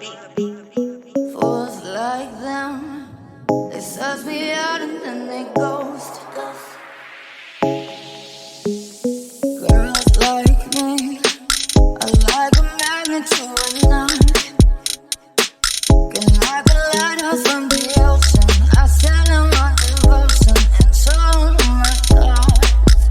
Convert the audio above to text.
Fools like them, they suss me out and then they ghost. Girls like me are like a magnet to a knife. Can like a lighthouse on